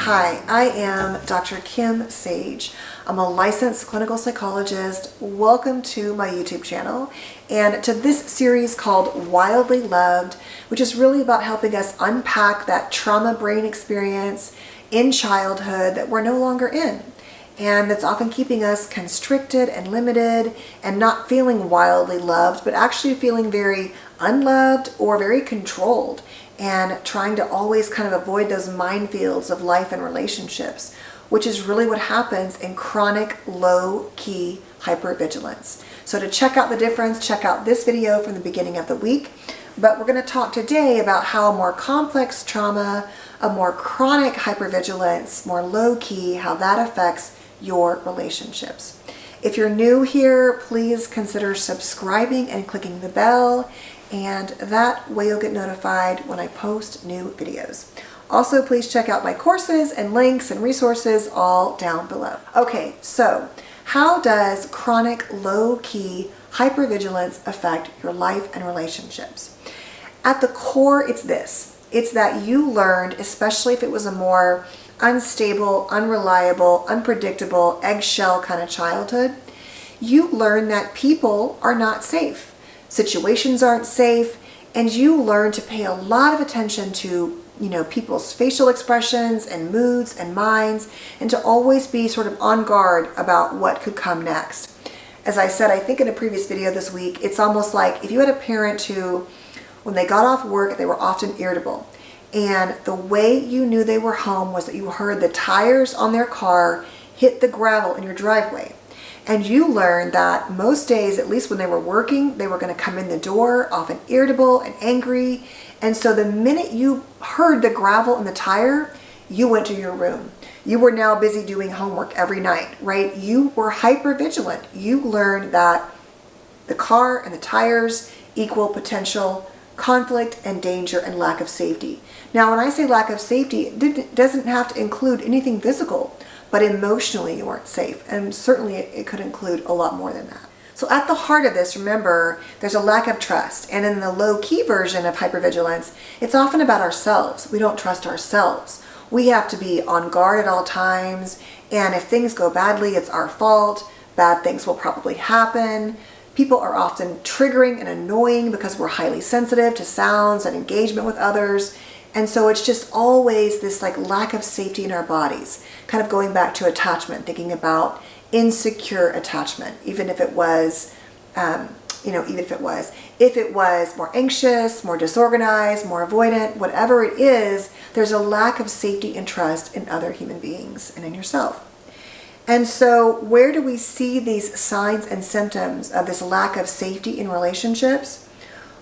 Hi, I am Dr. Kim Sage. I'm a licensed clinical psychologist. Welcome to my YouTube channel and to this series called Wildly Loved, which is really about helping us unpack that trauma brain experience in childhood that we're no longer in. And that's often keeping us constricted and limited and not feeling wildly loved, but actually feeling very unloved or very controlled and trying to always kind of avoid those minefields of life and relationships, which is really what happens in chronic low-key hypervigilance. So to check out the difference, check out this video from the beginning of the week. But we're going to talk today about how a more complex trauma, a more chronic hypervigilance, more low-key, how that affects your relationships. If you're new here, please consider subscribing and clicking the bell, and that way you'll get notified when I post new videos. Also, please check out my courses and links and resources all down below. Okay, so how does chronic low-key hypervigilance affect your life and relationships? At the core, it's this. It's that you learned, especially if it was a more unstable, unreliable, unpredictable, eggshell kind of childhood, you learn that people are not safe. Situations aren't safe, and you learn to pay a lot of attention to, people's facial expressions and moods and minds, and to always be sort of on guard about what could come next. As I said, I think in a previous video this week, it's almost like if you had a parent who, when they got off work, they were often irritable. And the way you knew they were home was that you heard the tires on their car hit the gravel in your driveway. And you learned that most days, at least when they were working, they were going to come in the door, often irritable and angry. And so the minute you heard the gravel in the tire, you went to your room. You were now busy doing homework every night, right? You were hyper vigilant. You learned that the car and the tires equal potential conflict and danger and lack of safety. Now, when I say lack of safety, it doesn't have to include anything physical, but emotionally you weren't safe. And certainly it could include a lot more than that. So at the heart of this, remember, there's a lack of trust. And in the low-key version of hypervigilance, it's often about ourselves. We don't trust ourselves. We have to be on guard at all times. And if things go badly, it's our fault. Bad things will probably happen. People are often triggering and annoying because we're highly sensitive to sounds and engagement with others. And so it's just always this lack of safety in our bodies, kind of going back to attachment, thinking about insecure attachment, even if it was, if it was more anxious, more disorganized, more avoidant, whatever it is, there's a lack of safety and trust in other human beings and in yourself. And so where do we see these signs and symptoms of this lack of safety in relationships?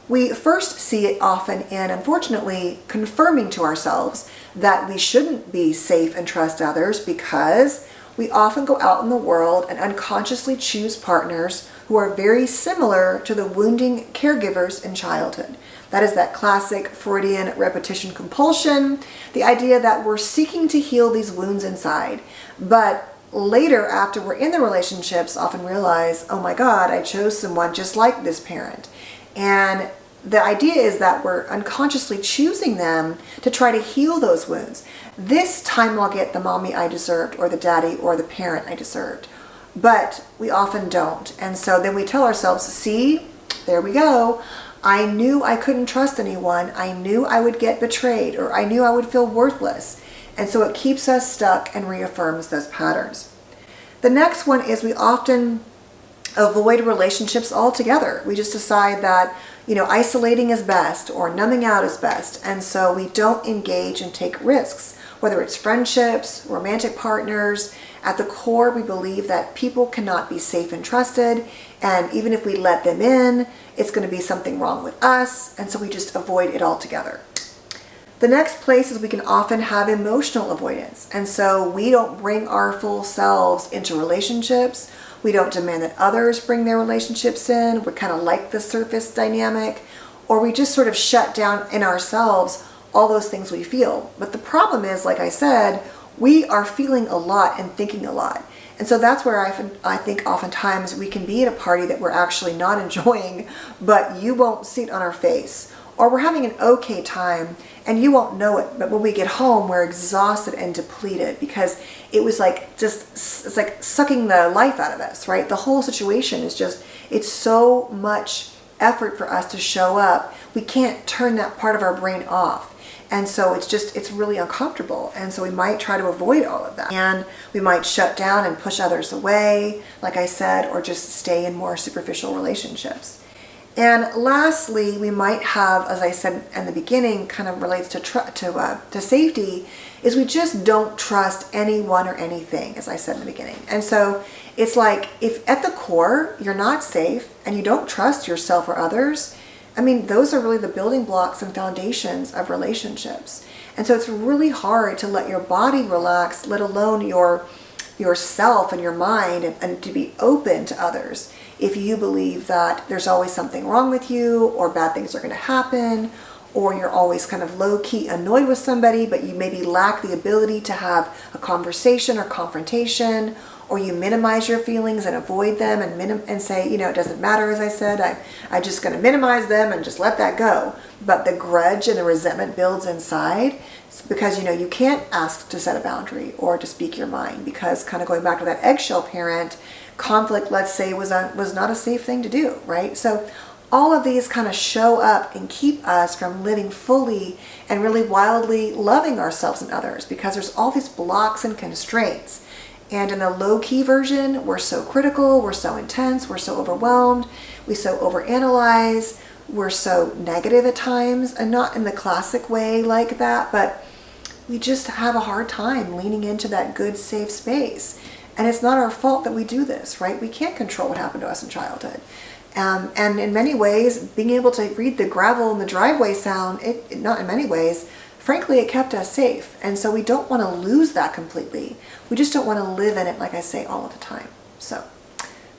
We first see it often in, unfortunately, confirming to ourselves that we shouldn't be safe and trust others because we often go out in the world and unconsciously choose partners who are very similar to the wounding caregivers in childhood. That is that classic Freudian repetition compulsion, the idea that we're seeking to heal these wounds inside, but later, after we're in the relationships, often realize, oh my God, I chose someone just like this parent. And the idea is that we're unconsciously choosing them to try to heal those wounds. This time I'll get the mommy I deserved, or the daddy or the parent I deserved. But we often don't. And so then we tell ourselves, see, there we go. I knew I couldn't trust anyone. I knew I would get betrayed, or I knew I would feel worthless. And so it keeps us stuck and reaffirms those patterns. The next one is we often avoid relationships altogether. We just decide that, isolating is best or numbing out is best. And so we don't engage and take risks, whether it's friendships, romantic partners. At the core, we believe that people cannot be safe and trusted. And even if we let them in, it's going to be something wrong with us. And so we just avoid it altogether. The next place is we can often have emotional avoidance. And so we don't bring our full selves into relationships. We don't demand that others bring their relationships in. We're kind of like the surface dynamic. Or we just sort of shut down in ourselves all those things we feel. But the problem is, like I said, we are feeling a lot and thinking a lot. And so that's where I think oftentimes we can be at a party that we're actually not enjoying, but you won't see it on our face. or we're having an okay time and you won't know it, but when we get home, we're exhausted and depleted because it was like it's like sucking the life out of us, right? The whole situation is just, it's so much effort for us to show up. We can't turn that part of our brain off. And so it's really uncomfortable. And so we might try to avoid all of that. And we might shut down and push others away, like I said, or just stay in more superficial relationships. And lastly, we might have, as I said in the beginning, kind of relates to safety, is we just don't trust anyone or anything, as I said in the beginning. And so it's like, if at the core you're not safe and you don't trust yourself or others, I mean, those are really the building blocks and foundations of relationships. And so it's really hard to let your body relax, let alone yourself and your mind, and to be open to others if you believe that there's always something wrong with you, or bad things are going to happen, or you're always kind of low-key annoyed with somebody, but you maybe lack the ability to have a conversation or confrontation, or you minimize your feelings and avoid them and say, you know, it doesn't matter, as I said, I'm just going to minimize them and just let that go. But the grudge and the resentment builds inside because, you know, you can't ask to set a boundary or to speak your mind, because, kind of going back to that eggshell parent, conflict, let's say, was not a safe thing to do, right? So all of these kind of show up and keep us from living fully and really wildly loving ourselves and others, because there's all these blocks and constraints. And in the low-key version, we're so critical, we're so intense, we're so overwhelmed, we so overanalyze, we're so negative at times, and not in the classic way like that, but we just have a hard time leaning into that good, safe space. And it's not our fault that we do this, right? We can't control what happened to us in childhood. And in many ways, being able to read the gravel in the driveway sound, not in many ways, frankly, it kept us safe. And so we don't want to lose that completely. We just don't want to live in it, like I say, all of the time. So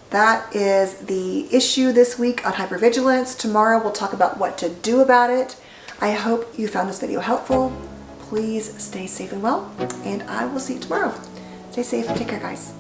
that is the issue this week on hypervigilance. Tomorrow we'll talk about what to do about it. I hope you found this video helpful. Please stay safe and well, and I will see you tomorrow. Stay safe. Take care, guys.